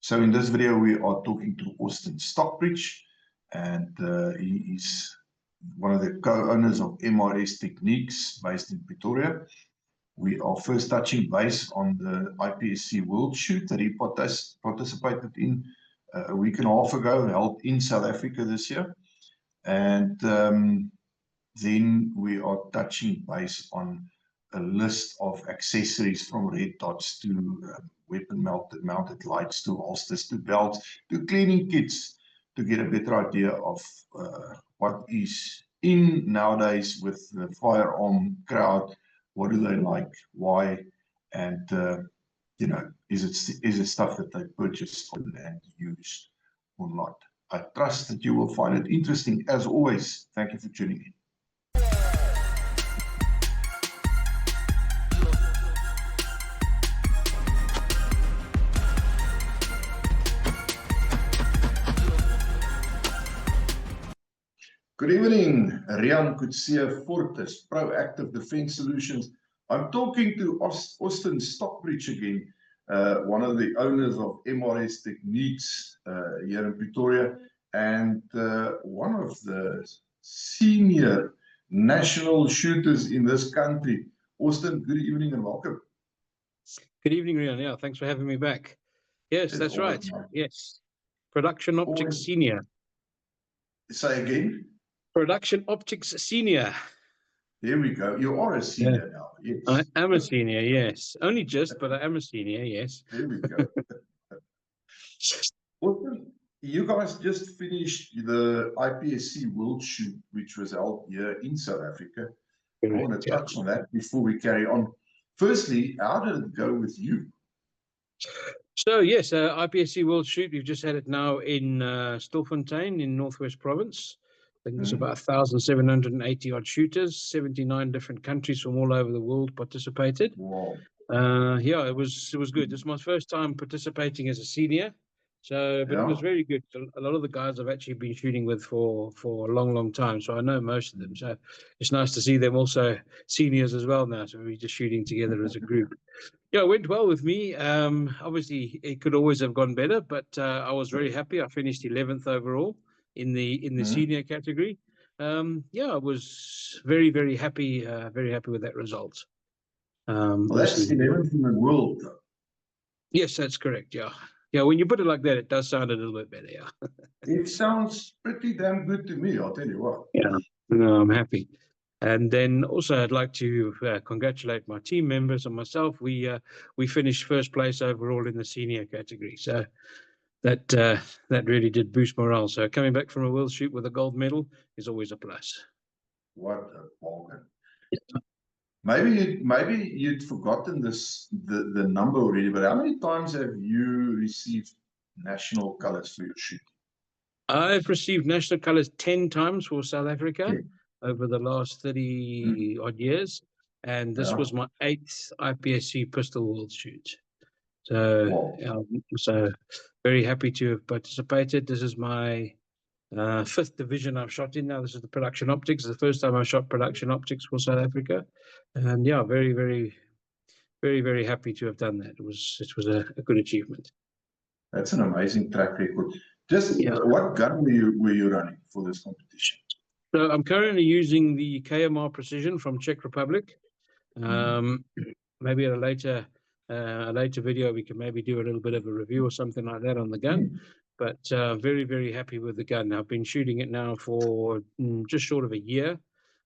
So in this video, we are talking to Austen Stockbridge, and he is one of the co-owners of MRS Techniques based in Pretoria. We are first touching base on the IPSC World Shoot that he participated in a week and a half ago, held in South Africa this year. And then we are touching base on a list of accessories from red dots to weapon mounted lights to holsters to belts to cleaning kits, to get a better idea of what is in nowadays with the firearm crowd. What do they like? Why? And you know, is it stuff that they purchase and use or not? I trust that you will find it interesting. As always, thank you for tuning in. Good evening, Rian Kutsia Fortis, Proactive Defense Solutions. I'm talking to Austen Stockbridge again, one of the owners of MRS Techniques here in Pretoria, and one of the senior national shooters in this country. Austen, good evening and welcome. Good evening, Rian. Yeah, thanks for having me back. Yes, that's right. Yes. Production Optics Senior. Say again? Production Optics Senior. There we go. You are a senior now. Yes. I am a senior, yes. Only just, but I am a senior, yes. There we go. Well, you guys just finished the IPSC World Shoot, which was held here in South Africa. I want to touch on that before we carry on. Firstly, how did it go with you? So, yes, IPSC World Shoot, we've just had it now in Stilfontein in Northwest Province. I think there's about 1,780 odd shooters, 79 different countries from all over the world participated. Wow. Yeah, it was good. This is my first time participating as a senior, so but it was very good. A lot of the guys I've actually been shooting with for a long time, so I know most of them. So it's nice to see them also seniors as well now. So we're just shooting together as a group. Yeah, it went well with me. Obviously, it could always have gone better, but I was very happy. I finished 11th overall in the senior category. Yeah, I was very happy with that result. Well, that's 11th in the world, though. Yes, that's correct. Yeah, when you put it like that, it does sound a little bit better. Yeah, it sounds pretty damn good to me, I'll tell you what. Yeah, no, I'm happy. And then also I'd like to congratulate my team members and myself. We finished first place overall in the senior category, so that really did boost morale. So coming back from a world shoot with a gold medal is always a plus. What a bargain. Maybe you'd forgotten the number already, but how many times have you received national colors for your shoot? I've received national colors 10 times for South Africa over the last 30 odd years, and this was my 8th IPSC Pistol World Shoot. So, so very happy to have participated. This is my 5th division I've shot in now. This is the production optics. The first time I shot production optics for South Africa, and yeah, very happy to have done that. It was a good achievement. That's an amazing track record. Just what gun were you running for this competition? So I'm currently using the KMR Precision from Czech Republic. Maybe at a later video we can maybe do a little bit of a review or something like that on the gun. But very happy with the gun. I've been shooting it now for just short of a year.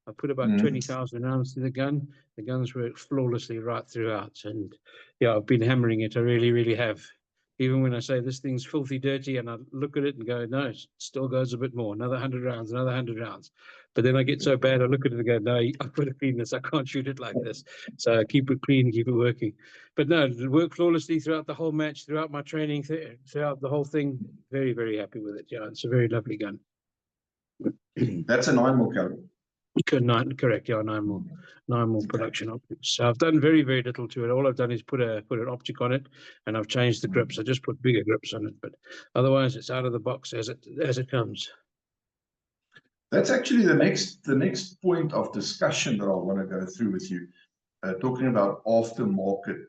I put about 20,000 rounds to the gun. The gun's worked flawlessly right throughout, and yeah, I've been hammering it. I really have. Even when I say this thing's filthy dirty, and I look at it and go, no, it still goes a bit more. Another 100 rounds, another 100 rounds. But then I get so bad, I look at it and go, no, I've got to clean this. I can't shoot it like this. So I keep it clean, keep it working. But no, it worked flawlessly throughout the whole match, throughout my training, throughout the whole thing. Very happy with it. Yeah, it's a very lovely gun. That's a 9mm caliber. Correct, yeah, 9mm production optics. So I've done very little to it. All I've done is put an optic on it, and I've changed the grips. I just put bigger grips on it, but otherwise it's out of the box as it comes. That's actually the next point of discussion that I want to go through with you, talking about aftermarket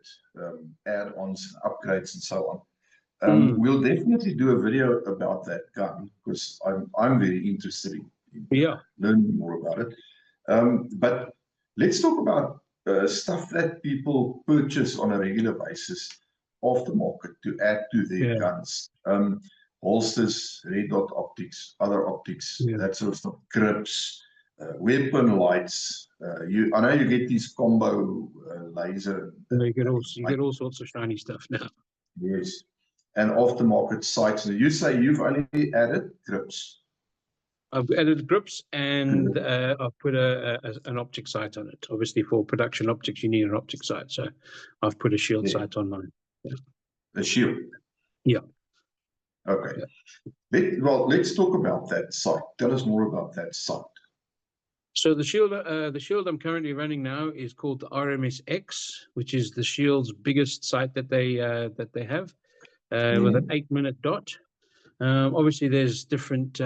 add-ons, upgrades, and so We'll definitely do a video about that gun because I'm very interested in Yeah. learning more about it. But let's talk about stuff that people purchase on a regular basis off the market to add to their guns. Holsters, red dot optics, other optics, that sort of stuff, grips, weapon lights. I know you get these combo laser. You get all sorts of shiny stuff now. Yes. And aftermarket sights. You say you've only added grips. I've added grips and I've put an optic sight on it. Obviously, for production optics, you need an optic sight. So I've put a shield sight on mine. Yeah. A shield? Yeah. Okay. Yeah. Let's talk about that sight. Tell us more about that sight. So the shield I'm currently running now is called the RMS-X, which is the Shield's biggest sight that they have, with an 8-minute dot. Obviously, there's different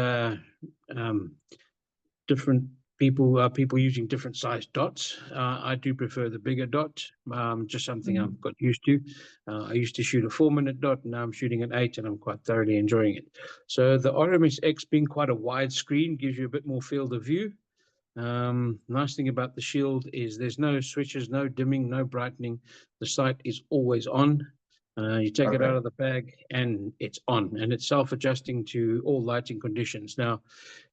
people using different size dots. I do prefer the bigger dot, just something I've got used to. I used to shoot a 4-minute dot, and now I'm shooting an 8, and I'm quite thoroughly enjoying it. So the RMS-X, being quite a wide screen, gives you a bit more field of view. Nice thing about the Shield is there's no switches, no dimming, no brightening. The sight is always on. You take it out of the bag and it's on, and it's self-adjusting to all lighting conditions. Now,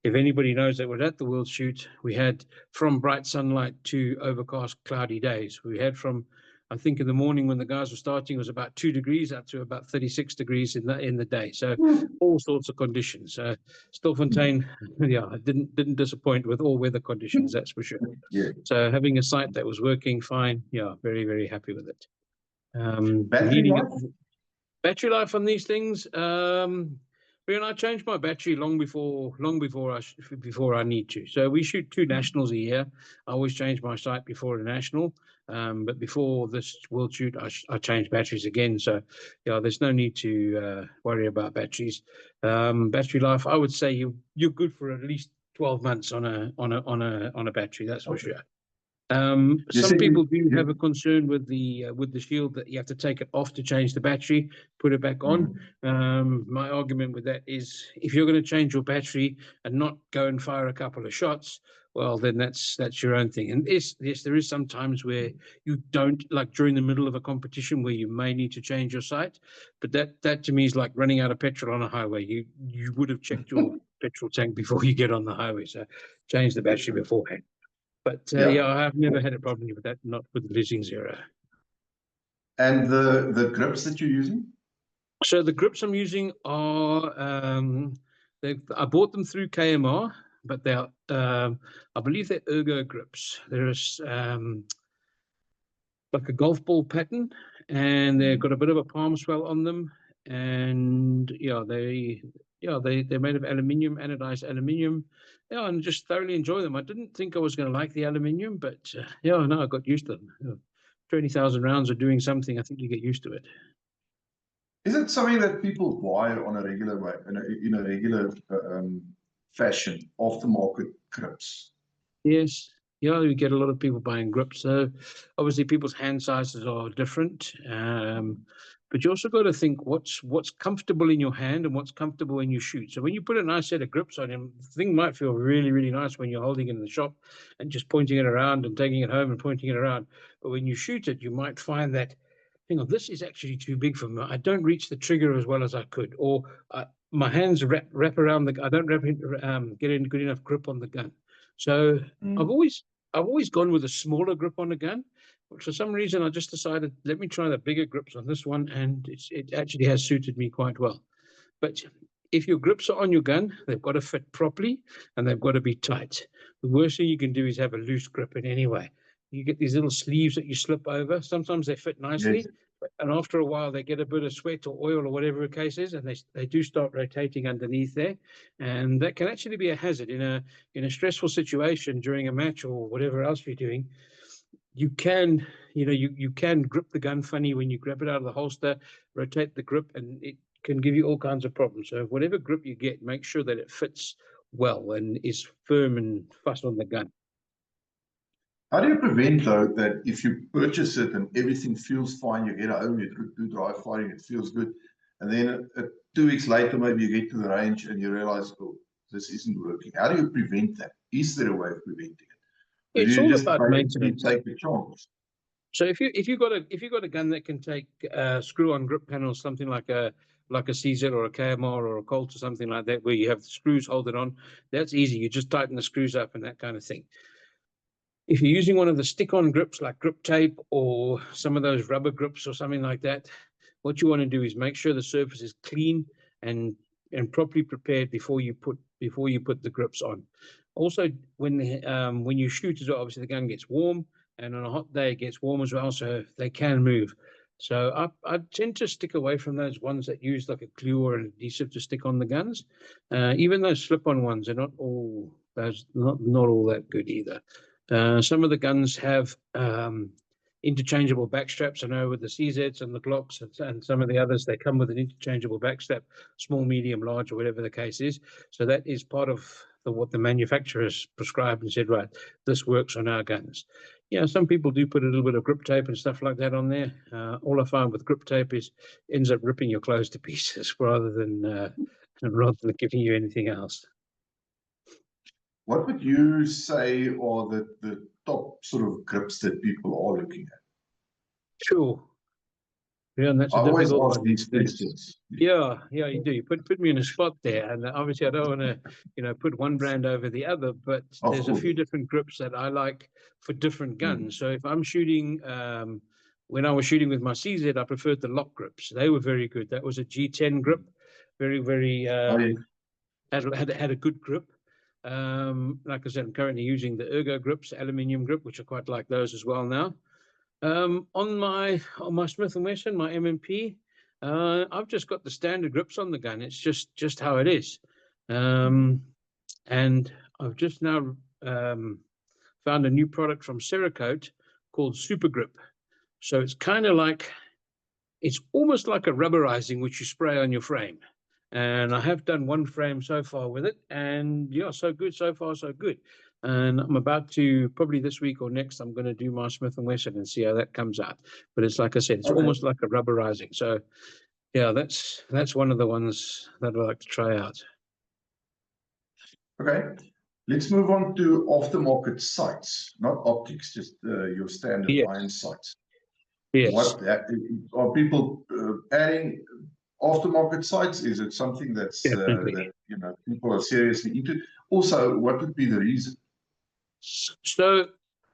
if anybody knows that we're at the World Shoot, we had from bright sunlight to overcast, cloudy days. We had from, I think in the morning when the guys were starting, it was about 2 degrees up to about 36 degrees in the day. So all sorts of conditions. Stilfontein, it didn't disappoint with all weather conditions, that's for sure. Yeah. So having a sight that was working fine, very, very happy with it. Battery life on these things. I changed my battery long before I need to. So we shoot 2 nationals a year. I always change my sight before the national. But before this World Shoot, I changed batteries again. So there's no need to worry about batteries. Battery life, I would say you're good for at least 12 months on a battery. That's for sure. Some people do have a concern with the Shield that you have to take it off to change the battery, put it back on. My argument with that is, if you're going to change your battery and not go and fire a couple of shots, well, then that's your own thing. And yes, there is some times where you don't, like during the middle of a competition, where you may need to change your sight. But that to me is like running out of petrol on a highway. You would have checked your petrol tank before you get on the highway, so change the battery beforehand. But I have never had a problem with that, not with losing zero. And the grips that you're using? So the grips I'm using are, I bought them through KMR, but they're, I believe they're ergo grips. There's like a golf ball pattern, and they've got a bit of a palm swell on them, and they're made of aluminium, anodized aluminium. And just thoroughly enjoy them. I didn't think I was going to like the aluminium, but I got used to them. 20,000 rounds of doing something, I think you get used to it. Is it something that people buy on a regular way, in a regular fashion, aftermarket grips? Yes. We get a lot of people buying grips. So obviously people's hand sizes are different. But you also got to think what's comfortable in your hand and what's comfortable when you shoot. So when you put a nice set of grips on him, the thing might feel really, really nice when you're holding it in the shop and just pointing it around and taking it home and pointing it around. But when you shoot it, you might find that, this is actually too big for me. I don't reach the trigger as well as I could, or my hands wrap around I don't get in good enough grip on the gun. So I've always gone with a smaller grip on the gun. But for some reason, I just decided, let me try the bigger grips on this one, and it actually has suited me quite well. But if your grips are on your gun, they've got to fit properly, and they've got to be tight. The worst thing you can do is have a loose grip in any way. You get these little sleeves that you slip over. Sometimes they fit nicely, and after a while, they get a bit of sweat or oil or whatever the case is, and they do start rotating underneath there, and that can actually be a hazard in a stressful situation during a match or whatever else you're doing. You can, you can grip the gun funny when you grab it out of the holster, rotate the grip, and it can give you all kinds of problems. So whatever grip you get, make sure that it fits well and is firm and fast on the gun. How do you prevent, though, that if you purchase it and everything feels fine, you get home, you do dry firing, it feels good, and then 2 weeks later, maybe you get to the range and you realize, oh, this isn't working. How do you prevent that? Is there a way of preventing it? Or do It's you all just about basically maintenance. take a chance? So if you've got a gun that can take screw-on grip panels, something like a CZ or a KMR or a Colt or something like that, where you have the screws hold it on, that's easy. You just tighten the screws up and that kind of thing. If you're using one of the stick-on grips like grip tape or some of those rubber grips or something like that, what you want to do is make sure the surface is clean and properly prepared before you put the grips on. Also, when you shoot as well, obviously the gun gets warm, and on a hot day it gets warm as well, so they can move. So I tend to stick away from those ones that use like a glue or an adhesive to stick on the guns. Even those slip-on ones are not all that good either. Some of the guns have interchangeable back straps. I know with the CZs and the Glocks and some of the others, they come with an interchangeable back strap, small, medium, large, or whatever the case is. So that is part of what the manufacturers prescribed and said, right, this works on our guns. Yeah, some people do put a little bit of grip tape and stuff like that on there. All I find with grip tape is ends up ripping your clothes to pieces rather than giving you anything else. What would you say are the top sort of grips that people are looking at? Sure. Yeah, and that's I a always difficult ask one. these questions. Yeah, you do. You put me in a spot there, and obviously I don't want to, put one brand over the other, but there's a few different grips that I like for different guns. So if I'm shooting, when I was shooting with my CZ, I preferred the lock grips. They were very good. That was a G10 grip, very, very had a good grip. Like I said, I'm currently using the Ergo grips, aluminium grip, which I quite like those as well now. On my Smith & Wesson, my M&P, I've just got the standard grips on the gun. It's just how it is. And I've just now found a new product from Cerakote called Super Grip. So it's kind of like, it's almost like a rubberizing which you spray on your frame. And I have done one frame so far with it, and yeah, so good, so far so good. And I'm about to, probably this week or next, I'm going to do my Smith & Wesson and see how that comes out. But it's like I said, it's almost like a rubberizing. So yeah, that's one of the ones that I like to try out. Okay, let's move on to aftermarket sights, not optics, just your standard iron sights. Yes. What are people adding aftermarket sights? Is it something that's that people are seriously into? Also, what would be the reason? So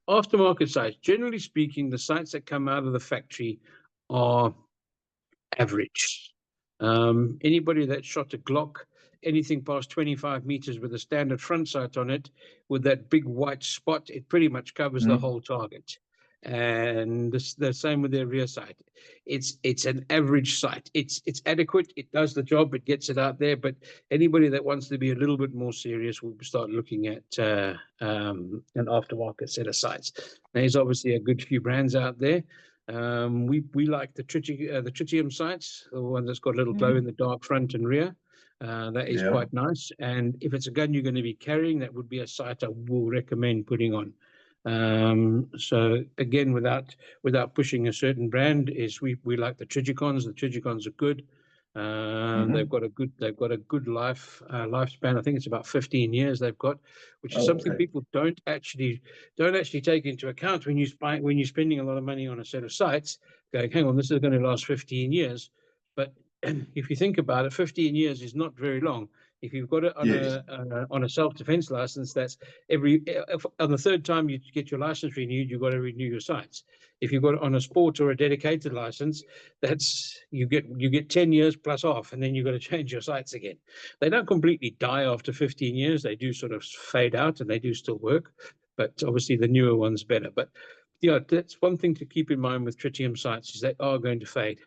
aftermarket sights, generally speaking, the sights that come out of the factory are average. Anybody that shot a Glock, anything past 25 meters with a standard front sight on it, with that big white spot, it pretty much covers the whole target. And the same with their rear sight. It's an average sight. It's adequate. It does the job. It gets it out there. But anybody that wants to be a little bit more serious will start looking at an aftermarket set of sights. There's obviously a good few brands out there. We like the tritium sights, the one that's got a little glow in the dark front and rear. That is quite nice. And if it's a gun you're going to be carrying, that would be a sight I will recommend putting on. So again, without pushing a certain brand, is we like the Trigicons. The Trigicons are good. They've got a good lifespan. I think it's about 15 years they've got, which is something people don't actually take into account when you're spending a lot of money on a set of sights. Going, hang on, this is going to last 15 years. But if you think about it, 15 years is not very long. If you've got it on a self-defense license, that's on the third time you get your license renewed, you've got to renew your sights. If you've got it on a sport or a dedicated license, that's you get 10 years plus off, and then you've got to change your sights again. They don't completely die after 15 years. They do sort of fade out, and they do still work, but obviously the newer one's better. But yeah, that's one thing to keep in mind with tritium sights, is they are going to fade.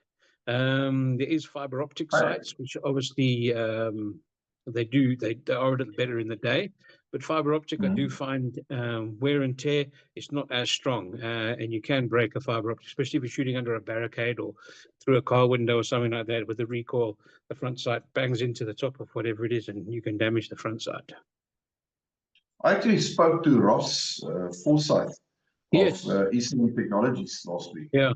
There is fiber optic sights, which obviously they are a little better in the day, but fiber optic I do find wear and tear is not as strong, and you can break a fiber optic, especially if you're shooting under a barricade or through a car window or something like that. With the recoil, the front sight bangs into the top of whatever it is, and you can damage the front sight. I actually spoke to Ross Forsyth of Yes. Eastern Technologies last week. Yeah.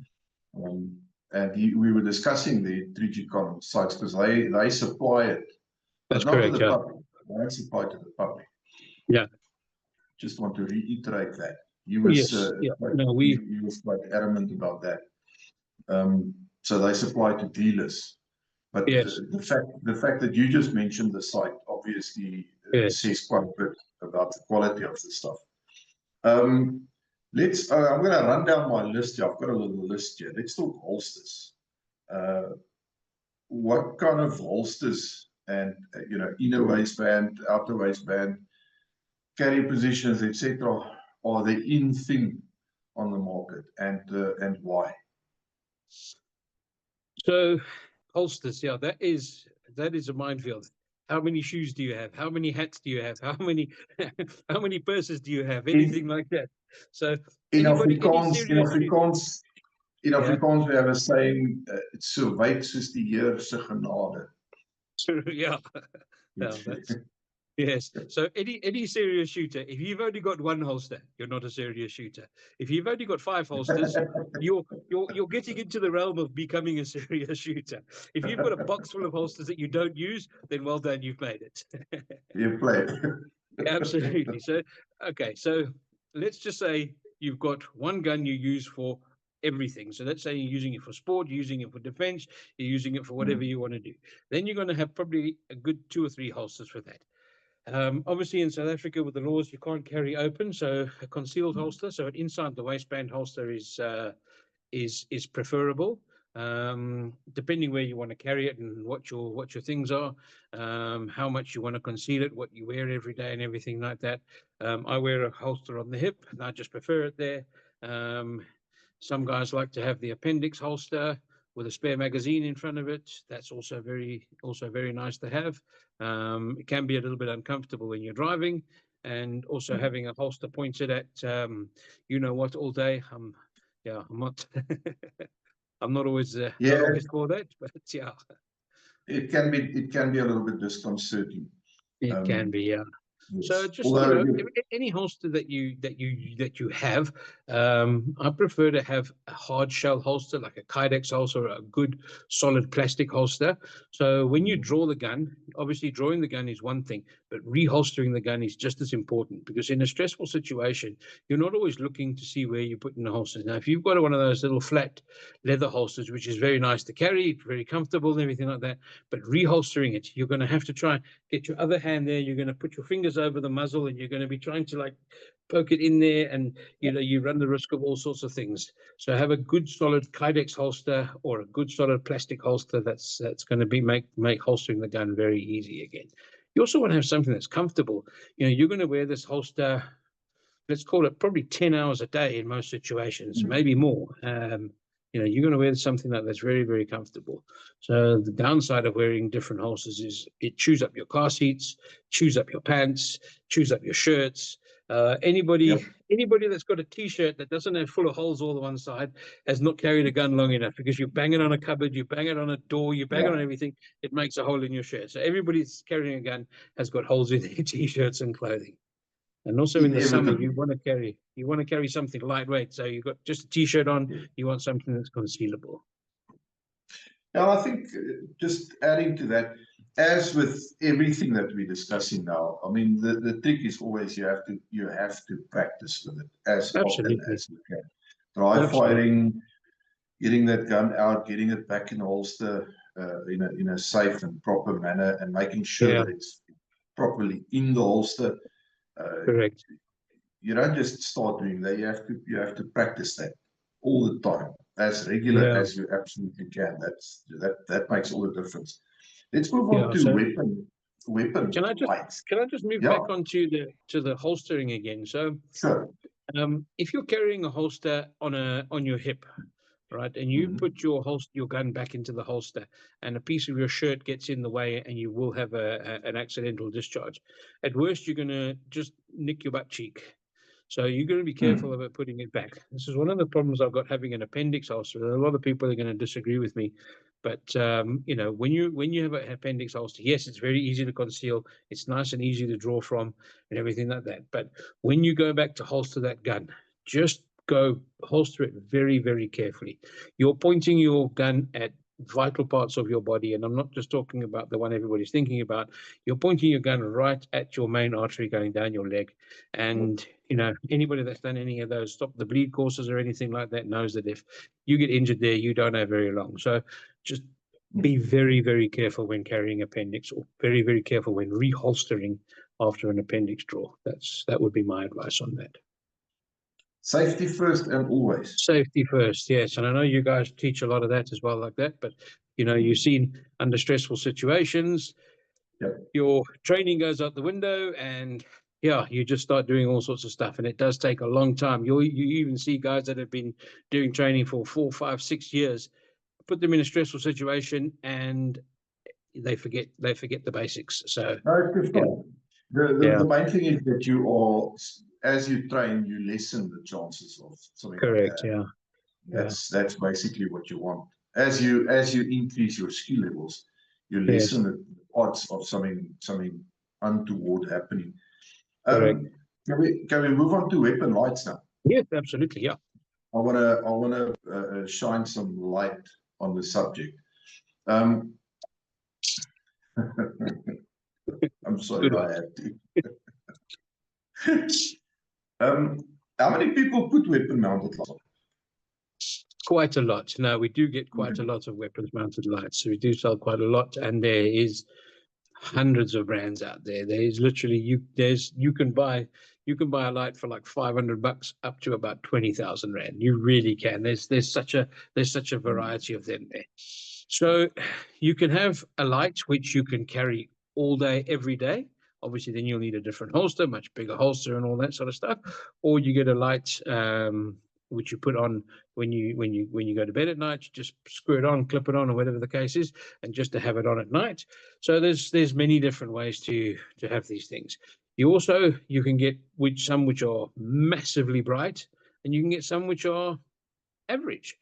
and we were discussing the 3G sights because they supply it, but That's not to correct. the Yeah. public. They don't supply to the public. Yeah. Just want to reiterate that. He Yes. was Yeah. quite, No, he was quite adamant about that. So they supply to dealers. But yes. the fact that you just mentioned the site obviously Yes. says quite a bit about the quality of the stuff. I'm going to run down my list here. I've got a little list here. Let's talk holsters. What kind of holsters and inner waistband, outer waistband, carry positions, etc., are the in thing on the market, and why? So holsters, yeah, that is a minefield. How many shoes do you have? How many hats do you have? How many how many purses do you have? Anything like that. So In any Afrikaans, serious in yeah, Afrikaans we have a saying, it's so wyd soos die Heer se genade. yeah. Well, that's yes. So any serious shooter, if you've only got one holster, you're not a serious shooter. If you've only got 5 holsters, you're getting into the realm of becoming a serious shooter. If you've got a box full of holsters that you don't use, then well done, you've made it. You play. Absolutely. So okay, so let's just say you've got one gun you use for everything. So let's say you're using it for sport, you're using it for defense, you're using it for whatever you want to do. Then you're going to have probably a good 2 or 3 holsters for that. Obviously, in South Africa, with the laws, you can't carry open, so a concealed holster, so an inside the waistband holster is preferable. Depending where you want to carry it and what your things are, how much you want to conceal it, what you wear every day, and everything like that. I wear a holster on the hip, and I just prefer it there. Some guys like to have the appendix holster with a spare magazine in front of it. That's also very nice to have. It can be a little bit uncomfortable when you're driving, and also having a holster pointed at what all day. I'm not I'm not always for that, but yeah, It can be a little bit disconcerting. it can be, yeah. So Yes. just Although any holster that you have, I prefer to have a hard shell holster, like a Kydex holster, or a good solid plastic holster. So when you draw the gun, obviously drawing the gun is one thing, but reholstering the gun is just as important, because in a stressful situation, you're not always looking to see where you're putting the holsters. Now, if you've got one of those little flat leather holsters, which is very nice to carry, very comfortable and everything like that, but reholstering it, you're going to have to try get your other hand there. You're going to put your fingers over the muzzle, and you're going to be trying to like poke it in there, and you run the risk of all sorts of things. So have a good solid Kydex holster or a good solid plastic holster that's going to be make holstering the gun very easy again. You also want to have something that's comfortable. You're going to wear this holster, let's call it probably 10 hours a day in most situations, maybe more. You're going to wear something that's very, very comfortable. So the downside of wearing different holsters is it chews up your car seats, chews up your pants, chews up your shirts. Anybody that's got a T-shirt that doesn't have full of holes all on one side has not carried a gun long enough, because you bang it on a cupboard, you bang it on a door, you bang it on everything, it makes a hole in your shirt. So everybody that's carrying a gun has got holes in their T-shirts and clothing. And also in the summer, you want to carry something lightweight. So you've got just a T-shirt on, you want something that's concealable. Now, I think just adding to that, as with everything that we're discussing now, I mean, the trick is always you have to practice with it as often as you can. Dry firing, getting that gun out, getting it back in the holster in a safe and proper manner, and making sure that it's properly in the holster. Correct. You don't just start doing that. You have to practice that all the time, as regular as you absolutely can. That makes all the difference. Let's move on to weapon. Can I just move back onto the holstering again? So sure. If you're carrying a holster on your hip, right, and you put your gun back into the holster, and a piece of your shirt gets in the way, and you will have an accidental discharge. At worst, you're going to just nick your butt cheek. So you're going to be careful about putting it back. This is one of the problems I've got having an appendix holster. A lot of people are going to disagree with me, but when you have an appendix holster, yes, it's very easy to conceal. It's nice and easy to draw from, and everything like that. But when you go back to holster that gun, just go holster it very, very carefully. You're pointing your gun at vital parts of your body, and I'm not just talking about the one everybody's thinking about. You're pointing your gun right at your main artery going down your leg. And anybody that's done any of those stop the bleed courses or anything like that knows that if you get injured there, you don't have very long. So just be very, very careful when carrying appendix, or very, very careful when reholstering after an appendix draw. That would be my advice on that. Safety first and always. Safety first, yes. And I know you guys teach a lot of that as well, like that. But you've seen under stressful situations, your training goes out the window, and you just start doing all sorts of stuff, and it does take a long time. You even see guys that have been doing training for 4, 5, 6 years, put them in a stressful situation, and they forget the basics. So the main thing is that you are, as you train, you lessen the chances of something. Correct. Like that. That's basically what you want. As you increase your skill levels, you lessen the odds of something untoward happening. Can we move on to weapon lights now? Yes, absolutely. Yeah. I wanna shine some light on the subject. I'm sorry, I have to. How many people put weapon mounted lights on? Quite a lot. No, we do get quite a lot of weapons mounted lights. So we do sell quite a lot, and there is hundreds of brands out there. There is literally you can buy a light for like $500 up to about 20,000 rand. You really can. There's such a variety of them there. So you can have a light which you can carry all day, every day. Obviously, then you'll need a different holster, much bigger holster, and all that sort of stuff. Or you get a light which you put on when you go to bed at night. You just screw it on, clip it on, or whatever the case is, and just to have it on at night. So there's many different ways to have these things. You can get some which are massively bright, and you can get some which are average.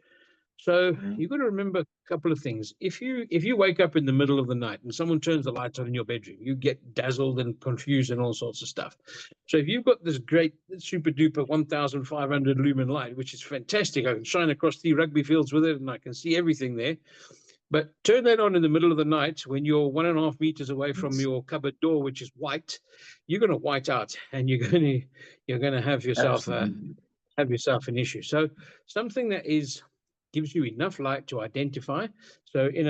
So you've got to remember a couple of things. If you wake up in the middle of the night and someone turns the lights on in your bedroom, you get dazzled and confused and all sorts of stuff. So if you've got this great super duper 1,500 lumen light, which is fantastic, I can shine across 3 rugby fields with it and I can see everything there. But turn that on in the middle of the night when you're 1.5 meters away from your cupboard door, which is white. You're going to white out, and you're going to have yourself an issue. So something that gives you enough light to identify. So in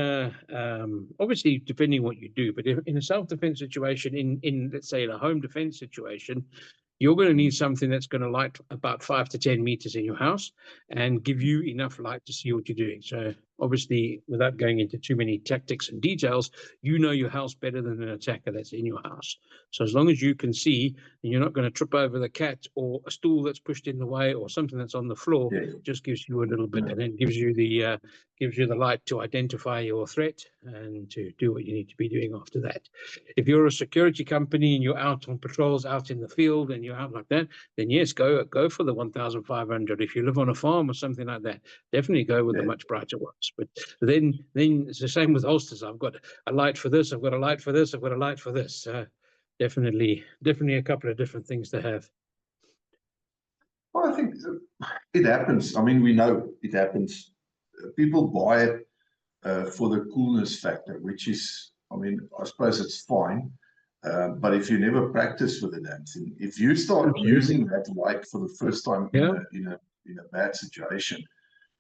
obviously depending what you do, but in a self-defense situation, in let's say in a home defense situation, you're going to need something that's going to light about 5 to 10 meters in your house and give you enough light to see what you're doing. So obviously, without going into too many tactics and details, you know your house better than an attacker that's in your house. So as long as you can see, and you're not going to trip over the cat or a stool that's pushed in the way or something that's on the floor, just gives you a little bit, and then gives you the light to identify your threat and to do what you need to be doing after that. If you're a security company and you're out on patrols, out in the field, and you're out like that, then yes, go for the 1,500. If you live on a farm or something like that, definitely go with the much brighter ones. But then it's the same with holsters. I've got a light for this, I've got a light for this, I've got a light for this. Definitely a couple of different things to have. Well, I think it happens. I mean, we know it happens. People buy it for the coolness factor, which is, I mean, I suppose it's fine. But if you never practice with the damn thing, if you start using that light for the first time in a bad situation,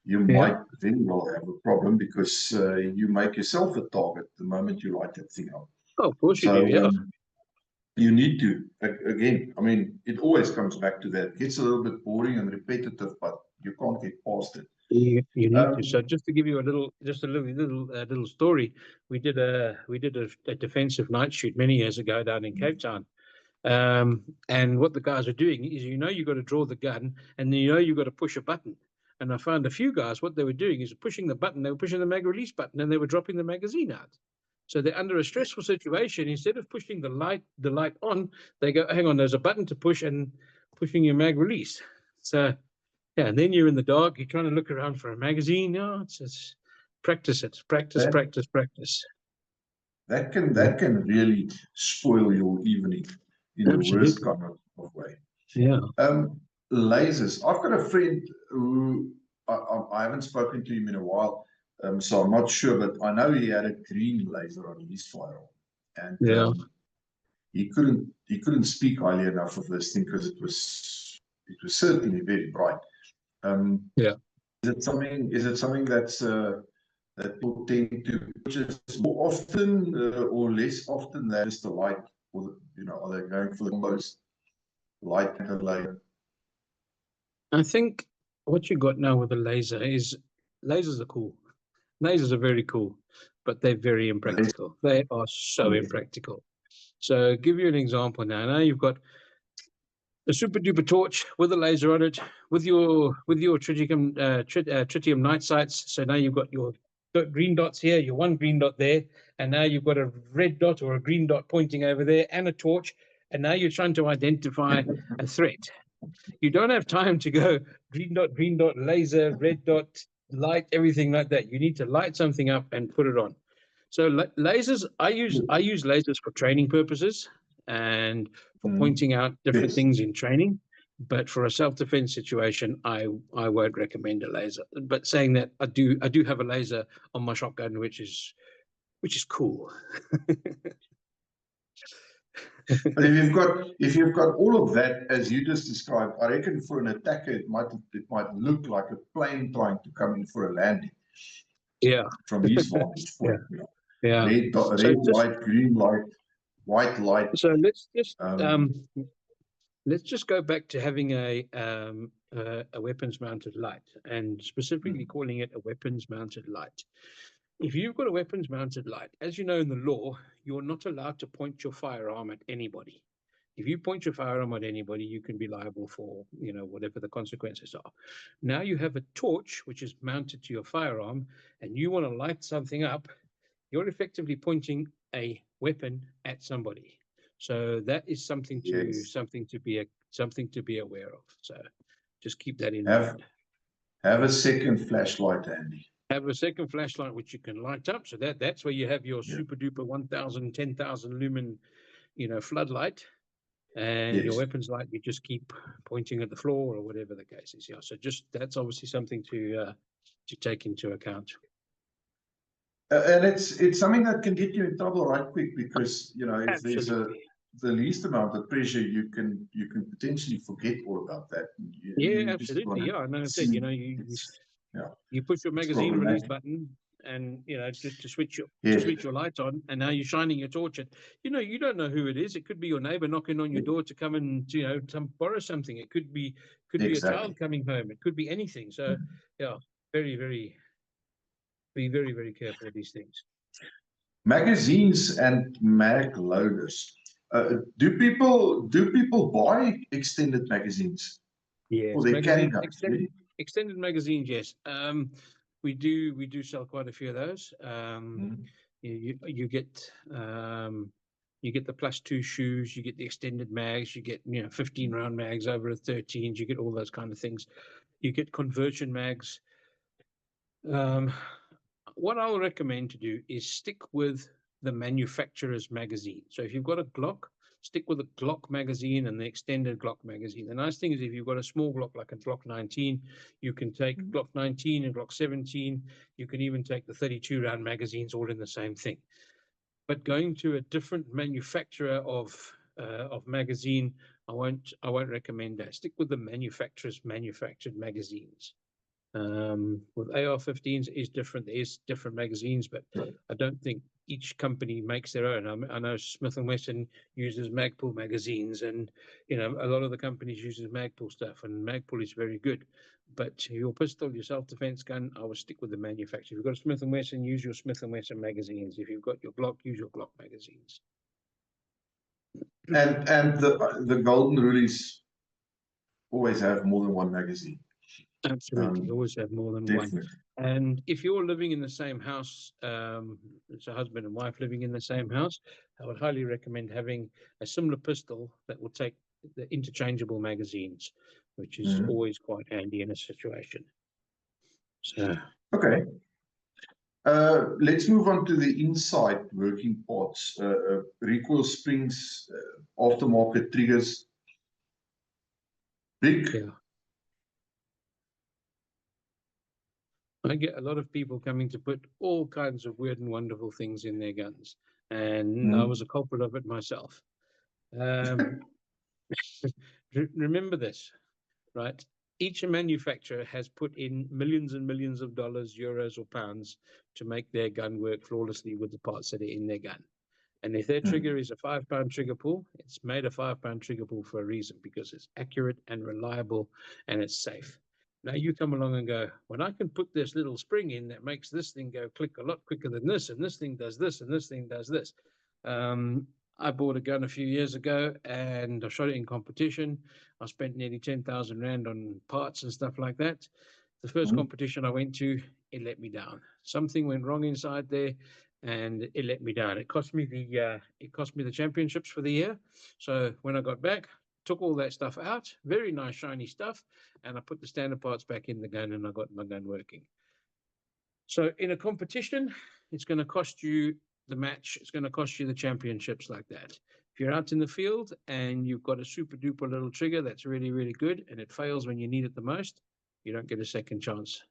you might very well have a problem, because you make yourself a target the moment you light that thing up. Oh, of course you do, you need to, again, I mean, it always comes back to that. It gets a little bit boring and repetitive, but you can't get past it. You need to. So just to give you a little story, we did a defensive night shoot many years ago down in Cape Town. And what the guys are doing is, you've got to draw the gun, and then you've got to push a button. And I found a few guys, what they were doing is pushing the button, they were pushing the mag release button, and they were dropping the magazine out. So they're under a stressful situation. Instead of pushing the light on, they go, hang on, there's a button to push, and pushing your mag release. So and then you're in the dark, you're trying to look around for a magazine. It's practice it. Practice. That can really spoil your evening in the worst kind of way. Yeah. lasers. I've got a friend who I haven't spoken to him in a while, so I'm not sure, but I know he had a green laser on his firearm, and Yeah. he couldn't speak highly enough of this thing because it was certainly very bright. Yeah. Is it something that's that people tend to purchase more often or less often than just the light, or are they going for the combos, light and laser? I think what you got now with the laser is lasers are cool. Lasers are very cool, but they're very impractical. They are so impractical. So give you an example now. Now you've got a super duper torch with a laser on it, with your tritium night sights. So now you've got your green dots here, your one green dot there, and now you've got a red dot or a green dot pointing over there, and a torch. And now you're trying to identify a threat. You don't have time to go green dot, laser, red dot, light, everything like that. You need to light something up and put it on. So lasers, I use lasers for training purposes and for pointing out different things in training. But for a self-defense situation, I won't recommend a laser. But saying that, I do have a laser on my shotgun, which is cool. But if you've got all of that as you just described, I reckon for an attacker it might look like a plane trying to come in for a landing. Yeah. From his vantage point. Yeah. Red light, green light, white light. So let's just go back to having a weapons mounted light, and specifically calling it a weapons mounted light. If you've got a weapons mounted light, as you know in the law, you're not allowed to point your firearm at anybody. If you point your firearm at anybody, you can be liable for, whatever the consequences are. Now you have a torch which is mounted to your firearm, and you want to light something up, you're effectively pointing a weapon at somebody. So that is something to be aware of. So just keep that in mind. Have a second flashlight handy. Have a second flashlight which you can light up. So that's where you have your super duper 1,000, 10,000 lumen, floodlight, and your weapons light. You just keep pointing at the floor or whatever the case is. Yeah. So that's obviously something to take into account. And it's something that can get you in trouble right quick, because if there's the least amount of pressure, you can potentially forget all about that. Absolutely. Yeah, I know. I said, you push your magazine release button, and just to switch your lights on, and now you're shining your torch at. You don't know who it is. It could be your neighbor knocking on your door to come and to borrow something. It could be a child coming home. It could be anything. So very, very. Be very, very careful with these things. Magazines and mag loaders. Do people buy extended magazines? Yes, extended magazines. Yes, we do sell quite a few of those. You get the +2 shoes. You get the extended mags. You get 15 round mags over a 13. You get all those kind of things. You get conversion mags. What I'll recommend to do is stick with the manufacturer's magazine. So if you've got a Glock, stick with the Glock magazine and the extended Glock magazine. The nice thing is, if you've got a small Glock like a Glock 19, you can take Glock 19 and Glock 17. You can even take the 32 round magazines, all in the same thing. But going to a different manufacturer of magazine, I won't recommend that. Stick with the manufacturer's manufactured magazines. With AR-15s is different. There is different magazines, but I don't think each company makes their own. I know Smith & Wesson uses Magpul magazines, and a lot of the companies uses Magpul stuff, and Magpul is very good. But your pistol, your self-defense gun, I would stick with the manufacturer. If you've got a Smith & Wesson, use your Smith & Wesson magazines. If you've got your Glock, use your Glock magazines. And the golden rule is always have more than one magazine. Absolutely, always have more than one. And if you're living in the same house, it's a husband and wife living in the same house, I would highly recommend having a similar pistol that will take the interchangeable magazines, which is always quite handy in a situation. So okay, let's move on to the inside working parts. Recoil springs, aftermarket triggers. Big I get a lot of people coming to put all kinds of weird and wonderful things in their guns, and I was a culprit of it myself. Remember this, right? Each manufacturer has put in millions and millions of dollars, euros, or pounds to make their gun work flawlessly with the parts that are in their gun. And if their trigger is a 5-pound trigger pull, it's made a 5-pound trigger pull for a reason, because it's accurate and reliable and it's safe. Now you come along and go, when I can put this little spring in that makes this thing go click a lot quicker than this, and this thing does this, and this thing does this. I bought a gun a few years ago and I shot it in competition. I spent nearly 10,000 Rand on parts and stuff like that. The first competition I went to, it let me down. Something went wrong inside there and it let me down. It cost me the championships for the year. So when I got back, took all that stuff out, very nice shiny stuff, and I put the standard parts back in the gun and I got my gun working. So in a competition, it's going to cost you the match, it's going to cost you the championships like that. If you're out in the field and you've got a super duper little trigger that's really, really good and it fails when you need it the most, you don't get a second chance.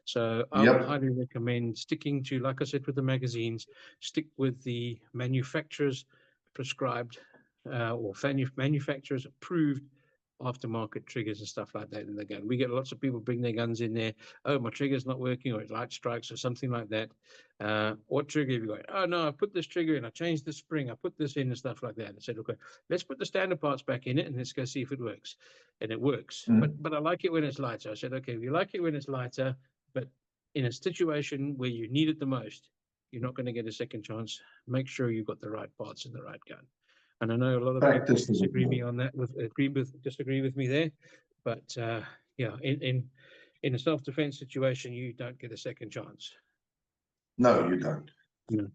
So I would highly recommend sticking to, like I said, with the magazines, stick with the manufacturer's prescribed or manufacturer's approved aftermarket triggers and stuff like that in the gun. We get lots of people bring their guns in there. Oh, my trigger's not working, or it light strikes or something like that. What trigger have you got? Oh no, I put this trigger in, I changed the spring, I put this in and stuff like that. I said, okay, let's put the standard parts back in it and let's go see if it works. And it works. But I like it when it's lighter. I said, okay, if you like it when it's lighter, but in a situation where you need it the most, you're not going to get a second chance. Make sure you've got the right parts in the right gun. And I know a lot of people disagree with me there, but yeah, in a self-defense situation, you don't get a second chance. No, you don't. No.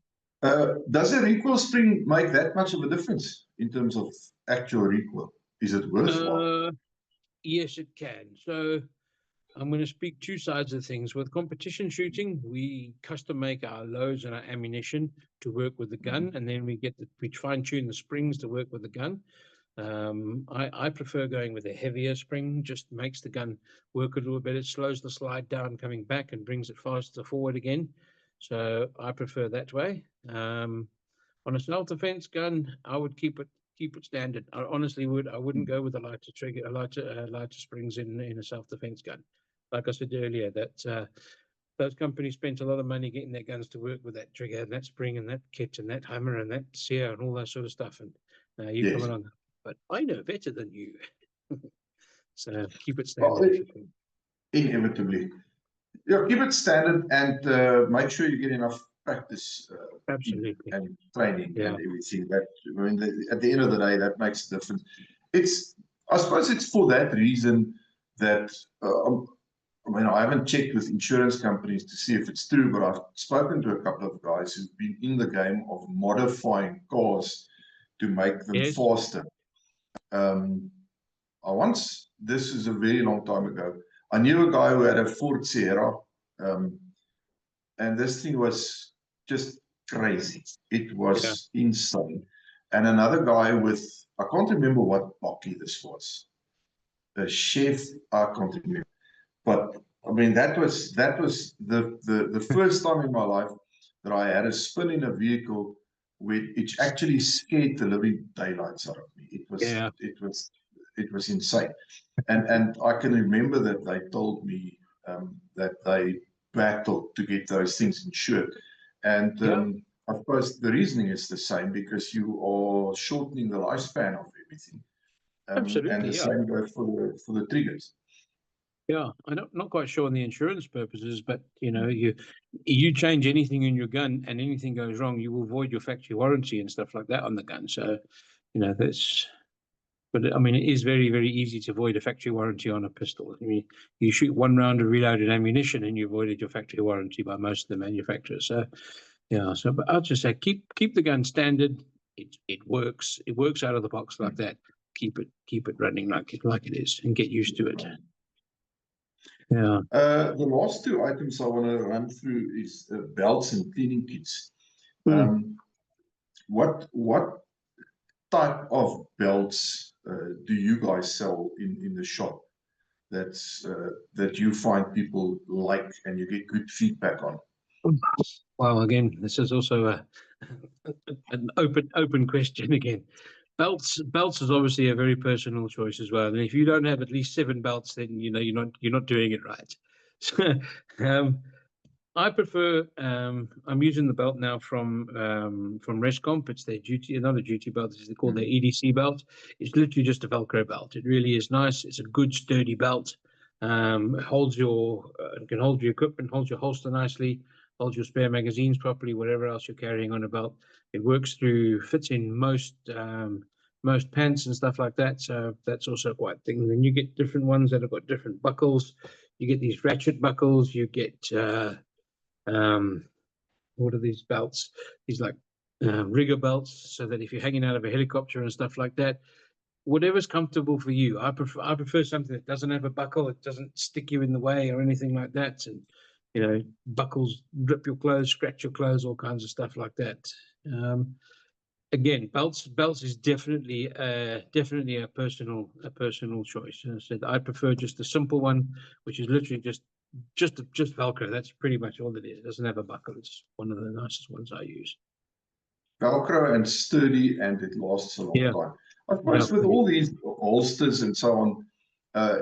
Does a recoil spring make that much of a difference in terms of actual recoil? Is it worthwhile? Yes, it can. So I'm going to speak two sides of things. With competition shooting, we custom make our loads and our ammunition to work with the gun, and then we fine tune the springs to work with the gun. I prefer going with a heavier spring, just makes the gun work a little bit. It slows the slide down coming back and brings it faster forward again. So I prefer that way. On a self-defense gun, I would keep it standard. I honestly would. I wouldn't go with a lighter trigger, lighter springs in a self-defense gun. Like I said earlier, that those companies spent a lot of money getting their guns to work with that trigger and that spring and that kit and that hammer and that sear and all that sort of stuff. And now you come along, but I know better than you. So keep it standard. Inevitably. Yeah, keep it standard and make sure you get enough practice Absolutely. and training and everything. That, I mean, at the end of the day, that makes a difference. I suppose it's for that reason that I mean, I haven't checked with insurance companies to see if it's true, but I've spoken to a couple of guys who've been in the game of modifying cars to make them faster. This is a very long time ago, I knew a guy who had a Ford Sierra, and this thing was just crazy. It was insane. And another guy with, I can't remember what Pocky this was. The Chef, I can't remember. But I mean, that was the first time in my life that I had a spin in a vehicle where it actually scared the living daylights out of me. It was insane. And I can remember that they told me that they battled to get those things insured. And I suppose the reasoning is the same, because you are shortening the lifespan of everything. Absolutely, and the same goes for the triggers. Yeah, I'm not quite sure on the insurance purposes, but you know, you change anything in your gun and anything goes wrong, you will void your factory warranty and stuff like that on the gun. So, you know, but I mean, it is very, very easy to void a factory warranty on a pistol. I mean, you shoot one round of reloaded ammunition and you voided your factory warranty by most of the manufacturers. So, yeah. So, but I'll just say keep the gun standard. It works. It works out of the box like that. Keep it running like it is, and get used to it. Yeah. The last two items I want to run through is belts and cleaning kits. What type of belts do you guys sell in the shop? that you find people like and you get good feedback on? Well, again, this is also an open question again. Belts is obviously a very personal choice as well. And if you don't have at least 7 belts, then you're not doing it right. So, I prefer. I'm using the belt now from Rescomp. It's their duty, not a duty belt. It's called their EDC belt. It's literally just a Velcro belt. It really is nice. It's a good sturdy belt. It holds it can hold your equipment, holds your holster nicely, holds your spare magazines properly, whatever else you're carrying on a belt. It fits in most pants and stuff like that. So that's also quite a thing. And then you get different ones that have got different buckles. You get these ratchet buckles. You get what are these belts? These like rigger belts, so that if you're hanging out of a helicopter and stuff like that, whatever's comfortable for you. I prefer something that doesn't have a buckle. It doesn't stick you in the way or anything like that. And buckles rip your clothes, scratch your clothes, all kinds of stuff like that. Again, belts is definitely a personal choice. As I said, I prefer just a simple one, which is literally just Velcro. That's pretty much all it is. It doesn't have a buckle. It's one of the nicest ones I use. Velcro and sturdy, and it lasts a long time. I suppose with all these holsters and so on,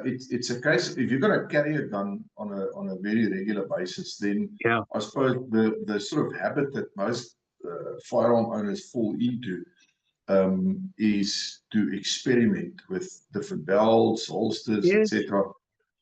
it's a case if you're going to carry a gun on a very regular basis, then I suppose the sort of habit that most firearm owners fall into is to experiment with different belts, holsters, etc.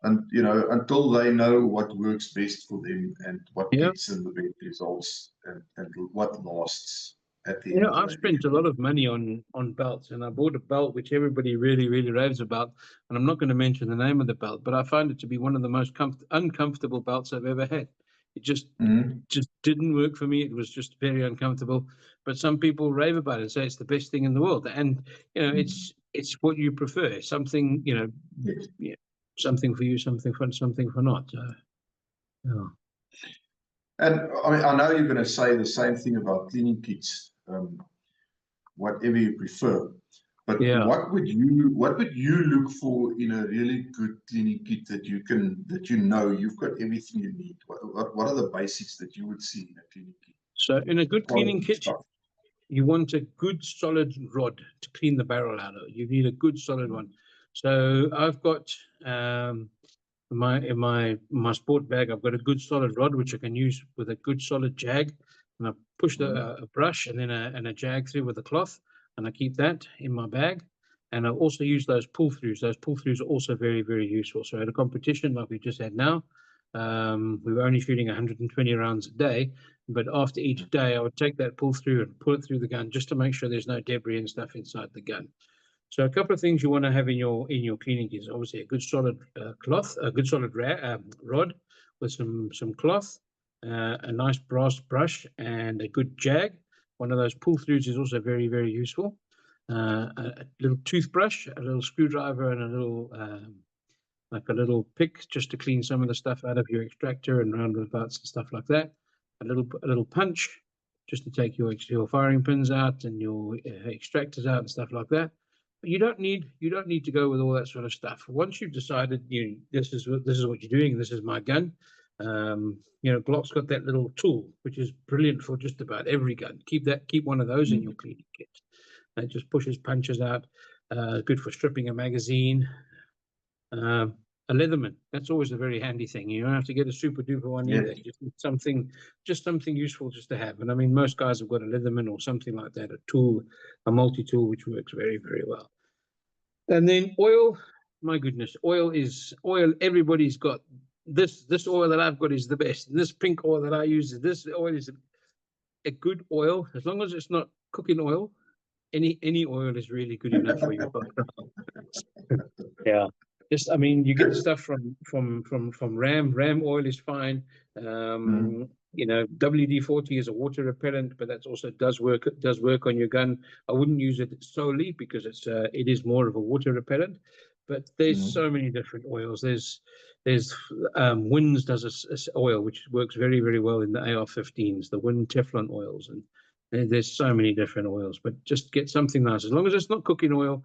And until they know what works best for them and what gets them the best results and what lasts at the end of the day. I've spent a lot of money on belts, and I bought a belt which everybody really, really raves about. And I'm not going to mention the name of the belt, but I find it to be one of the most uncomfortable belts I've ever had. It just didn't work for me. It was just very uncomfortable. But some people rave about it and say it's the best thing in the world. And it's what you prefer. Something something for you, something for not. And I mean, I know you're going to say the same thing about cleaning kits, whatever you prefer. But what would you look for in a really good cleaning kit that you've got everything you need? What are the basics that you would see in a cleaning kit? So in a good cleaning kit, you want a good solid rod to clean the barrel out of. You need a good solid one. So I've got in my sport bag, I've got a good solid rod which I can use with a good solid jag, and I push a brush and then a jag through with a cloth, and I keep that in my bag. And I also use those pull throughs. Those pull throughs are also very, very useful. So at a competition like we just had now, we were only shooting 120 rounds a day, but after each day I would take that pull through and pull it through the gun just to make sure there's no debris and stuff inside the gun. So a couple of things you want to have in your cleaning kit is obviously a good solid cloth, a good solid rod with some cloth, a nice brass brush, and a good jag. One of those pull throughs is also very, very useful. A little toothbrush, a little screwdriver, and a little pick just to clean some of the stuff out of your extractor and roundabouts and stuff like that. A little punch just to take your firing pins out and your extractors out and stuff like that. But you don't need to go with all that sort of stuff. Once you've decided this is what you're doing, this is my gun. Glock's got that little tool which is brilliant for just about every gun. Keep one of those in your cleaning kit. It just pushes punches out. Good for stripping a magazine. A Leatherman, that's always a very handy thing. You don't have to get a super duper one either. You just need something useful just to have. And I mean, most guys have got a Leatherman or something like that, a multi-tool, which works very, very well. And then oil, my goodness, oil. Everybody's got this oil that I've got is the best. This pink oil that I use, this oil is a good oil. As long as it's not cooking oil, any oil is really good enough for you. You get stuff from Ram. Ram oil is fine. WD-40 is a water repellent, but that also does work on your gun. I wouldn't use it solely because it is more of a water repellent. But there's so many different oils. There's Wins does a oil which works very, very well in the AR-15s, the Win Teflon oils, and there's so many different oils. But just get something nice. As long as it's not cooking oil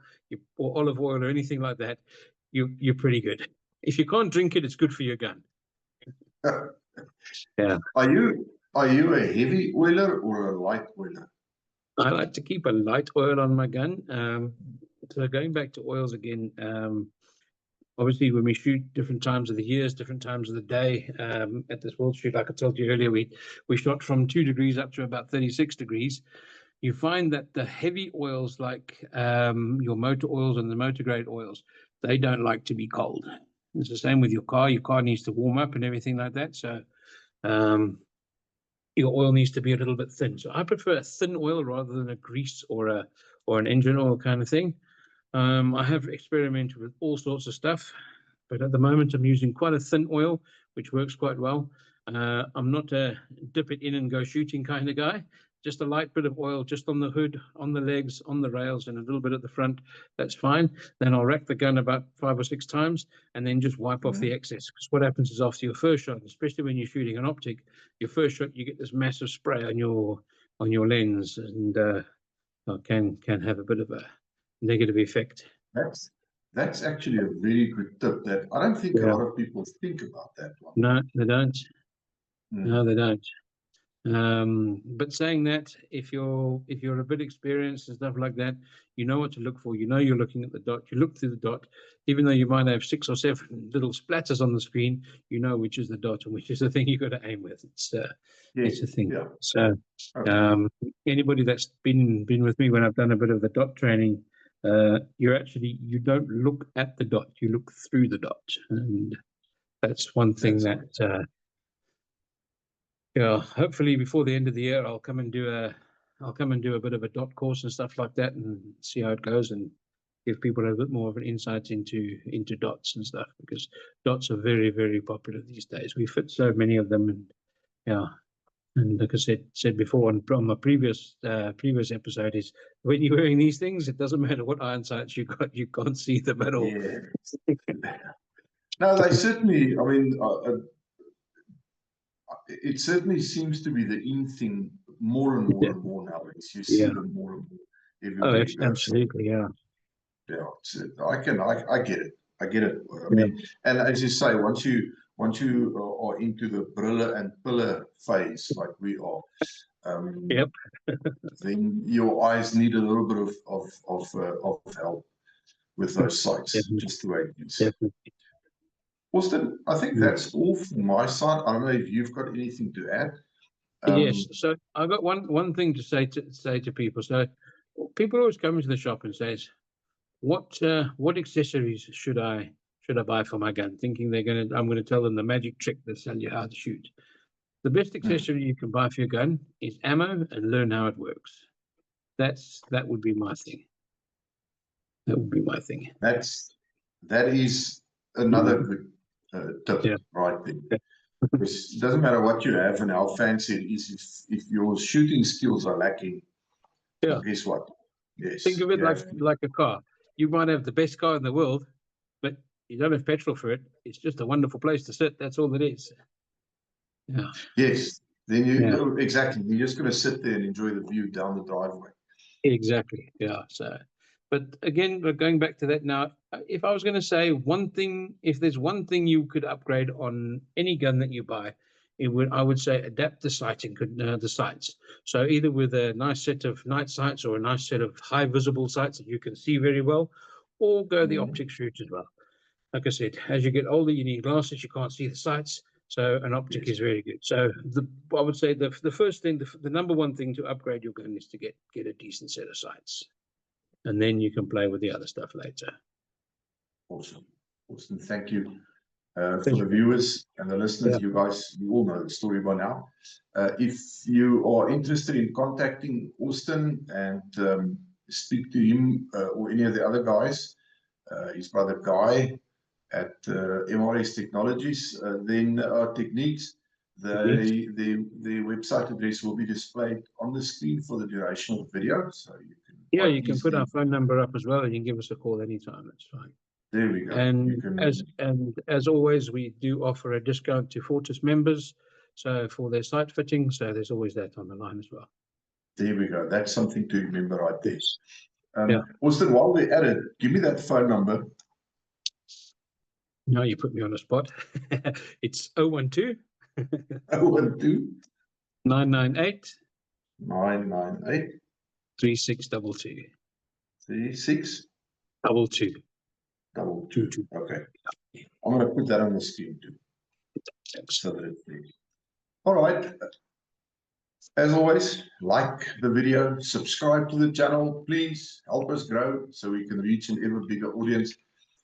or olive oil or anything like that, you're pretty good. if you can't drink it, it's good for your gun. Yeah. Are you a heavy oiler or a light oiler? I like to keep a light oil on my gun. So going back to oils again, obviously when we shoot different times of the years, different times of the day, at this World Shoot, like I told you earlier, we shot from 2 degrees up to about 36 degrees. You find that the heavy oils like your motor oils and the motor grade oils, they don't like to be cold. It's the same with your car. Your car needs to warm up and everything like that. So your oil needs to be a little bit thin. So I prefer a thin oil rather than a grease or an engine oil kind of thing. I have experimented with all sorts of stuff, but at the moment I'm using quite a thin oil, which works quite well. I'm not a dip it in and go shooting kind of guy. Just a light bit of oil just on the hood, on the legs, on the rails, and a little bit at the front. That's fine. Then I'll rack the gun about 5 or 6 times and then just wipe off the excess. Because what happens is after your first shot, especially when you're shooting an optic, your first shot, you get this massive spray on your lens, and can have a bit of a negative effect. That's actually a very good tip that I don't think a lot of people think about that one. No, they don't. No, they don't. But saying that, if you're a bit experienced and stuff like that, you know what to look for. You know you're looking at the dot. You look through the dot, even though you might have 6 or 7 little splatters on the screen. You know which is the dot and which is the thing you got to aim with. It's a thing. Yeah. So anybody that's been with me when I've done a bit of the dot training, you don't look at the dot. You look through the dot, and that's one thing hopefully before the end of the year, I'll come and do a bit of a dot course and stuff like that, and see how it goes, and give people a bit more of an insight into dots and stuff, because dots are very, very popular these days. We fit so many of them, and like I said before on my previous episode, is when you're wearing these things, it doesn't matter what iron sights you got, you can't see them at all. Yeah. No, they certainly. I mean. It certainly seems to be the in thing more and more and more nowadays. You see them more and more everywhere. Oh, absolutely, yeah. Yeah, I get it. I get it. I mean, and as you say, once you are into the brille and pillar phase like we are, then your eyes need a little bit of help with those sights, just the way it is. Definitely. Austen, I think that's all from my side. I don't know if you've got anything to add. Yes, so I've got one thing to say to people. So people always come into the shop and says, what accessories should I buy for my gun, thinking I'm gonna tell them the magic trick that tell you how to shoot. The best accessory you can buy for your gun is ammo, and learn how it works. That would be my thing. That would be my thing. That is another good tip right there. Because it doesn't matter what you have and how fancy it is, if your shooting skills are lacking, guess what? Yes. Think of it like a car. You might have the best car in the world, but you don't have petrol for it. It's just a wonderful place to sit. That's all it is. Yeah. Yes. Then exactly. You're just going to sit there and enjoy the view down the driveway. Exactly. Yeah. So, but again, going back to that now, if I was going to say one thing, if there's one thing you could upgrade on any gun that you buy, I would say adapt the sighting, the sights. So either with a nice set of night sights or a nice set of high visible sights that you can see very well, or go the optics route as well. Like I said, as you get older, you need glasses. You can't see the sights, so an optic is very good. So I would say the first thing, the number one thing to upgrade your gun is to get a decent set of sights, and then you can play with the other stuff later. Awesome. Thank you. For the viewers and the listeners, you guys, you all know the story by now. If you are interested in contacting Austen and speak to him or any of the other guys, his brother Guy at MRS Technologies, then Techniques, the website address will be displayed on the screen for the duration of the video. So you can put our phone number up as well, and you can give us a call anytime. That's fine. There we go. And as always, we do offer a discount to Fortis members, so for their site fitting. So there's always that on the line as well. There we go. That's something to remember right there. Austen, while we're at it, give me that phone number. Now you put me on the spot. It's 012 012 998 998 3622. 3622. 22. Okay. I'm going to put that on the screen too. Thanks. So that it's all right. As always, like the video, subscribe to the channel, please help us grow so we can reach an ever bigger audience.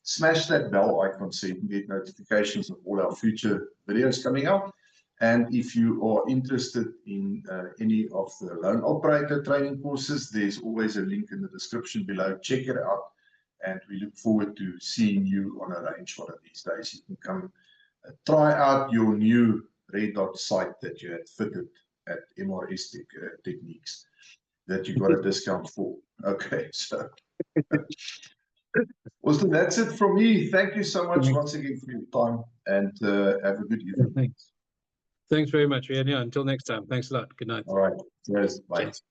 Smash that bell icon so you can get notifications of all our future videos coming out. And if you are interested in any of the loan operator training courses, there's always a link in the description below. Check it out. And we look forward to seeing you on a range one of these days. You can come try out your new red dot sight that you had fitted at MRS Techniques that you got a discount for. Okay, so Austen, that's it from me. Thank you so much once again for your time, and have a good evening. Thanks. Thanks very much. Yeah, until next time. Thanks a lot. Good night. All right. Cheers. Bye. Cheers.